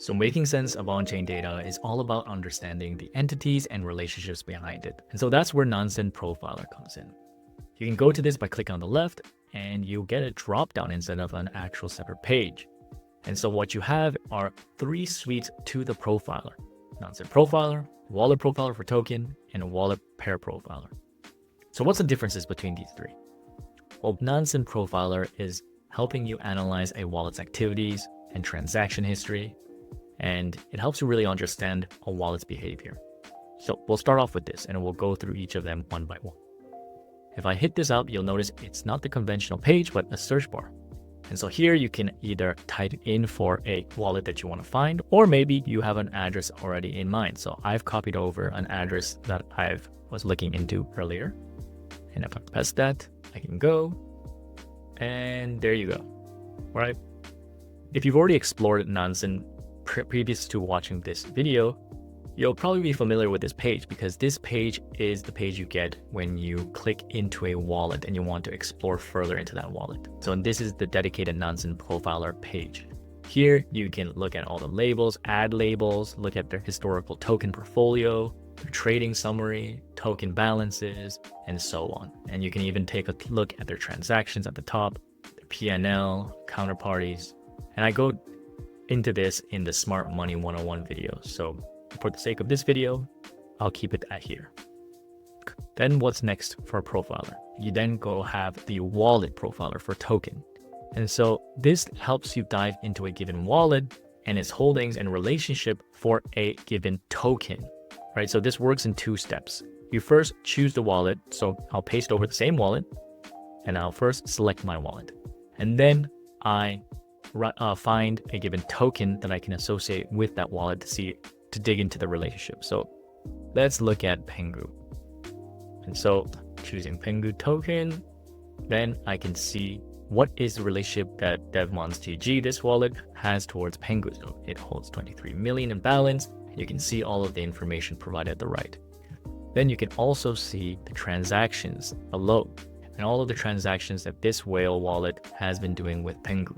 So making sense of on-chain data is all about understanding the entities and relationships behind it. And so that's where Nansen Profiler comes in. You can go to this by clicking on the left and you'll get a drop-down instead of an actual separate page. And so what you have are 3 suites to the profiler: Nansen Profiler, Wallet Profiler for token, and a Wallet Pair Profiler. So what's the differences between these 3? Well, Nansen Profiler is helping you analyze a wallet's activities and transaction history, and it helps you really understand a wallet's behavior. So we'll start off with this and we'll go through each of them one by one. If I hit this up, you'll notice it's not the conventional page, but a search bar. And so here you can either type in for a wallet that you want to find, or maybe you have an address already in mind. So I've copied over an address that I was looking into earlier. And if I press that, I can go, and there you go, right? If you've already explored Nansen previous to watching this video, you'll probably be familiar with this page because this page is the page you get when you click into a wallet and you want to explore further into that wallet. So this is the dedicated Nansen Profiler page. Here you can look at all the labels, add labels, look at their historical token portfolio, their trading summary, token balances, and so on. And you can even take a look at their transactions at the top, their P&L, counterparties. And I go into this in the Smart Money 101 video. So for the sake of this video, I'll keep it at here. Then what's next for a profiler? You then go have the wallet profiler for token. And so this helps you dive into a given wallet and its holdings and relationship for a given token, right? So this works in 2 steps. You first choose the wallet. So I'll paste over the same wallet and I'll first select my wallet. And then I find a given token that I can associate with that wallet to dig into the relationship. So let's look at Pengu. And so choosing Pengu token, then I can see what is the relationship that Devmon's TG, this wallet, has towards Pengu. So it holds 23 million in balance. You can see all of the information provided at the right. Then you can also see the transactions below and all of the transactions that this whale wallet has been doing with Pengu.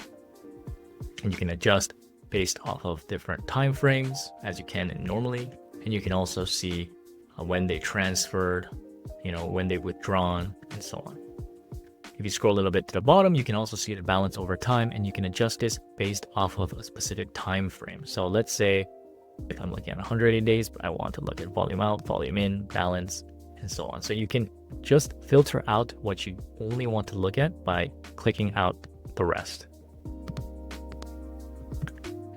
And you can adjust based off of different time frames as you can normally. And you can also see when they transferred, when they've withdrawn, and so on. If you scroll a little bit to the bottom, you can also see the balance over time, and you can adjust this based off of a specific time frame. So let's say if I'm looking at 180 days, but I want to look at volume out, volume in, balance, and so on. So you can just filter out what you only want to look at by clicking out the rest.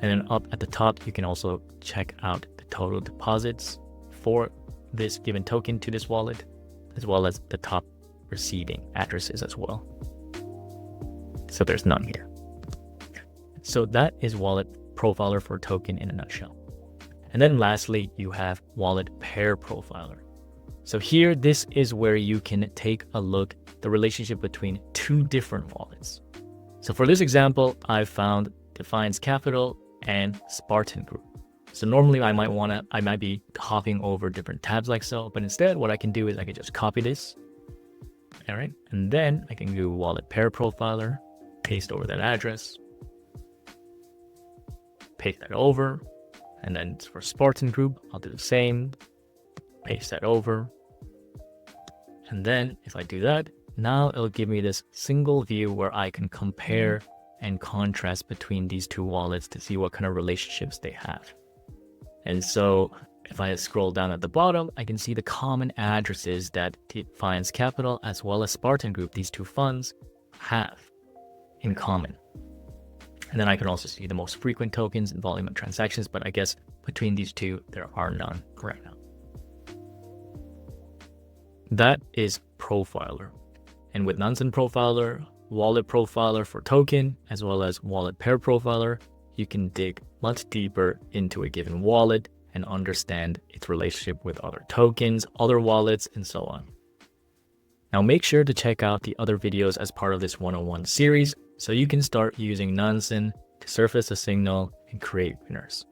And then up at the top, you can also check out the total deposits for this given token to this wallet, as well as the top receiving addresses as well. So there's none here. So that is Wallet Profiler for token in a nutshell. And then lastly, you have Wallet Pair Profiler. So here, this is where you can take a look at the relationship between 2 different wallets. So for this example, I found Defiance Capital and Spartan Group. So normally I might be hopping over different tabs like so, but instead what I can do is I can just copy this. All right. And then I can do Wallet Pair Profiler, paste over that address, paste that over. And then for Spartan Group, I'll do the same, paste that over. And then if I do that, now it'll give me this single view where I can compare and contrast between these 2 wallets to see what kind of relationships they have. And so if I scroll down at the bottom, I can see the common addresses that Defiance Capital as well as Spartan Group, these 2 funds, have in common. And then I can also see the most frequent tokens and volume of transactions, but I guess between these 2, there are none right now. That is Profiler. And with Nansen Profiler, Wallet Profiler for token, as well as Wallet Pair Profiler, you can dig much deeper into a given wallet and understand its relationship with other tokens, other wallets, and so on. Now make sure to check out the other videos as part of this 101 series so you can start using Nansen to surface a signal and create winners.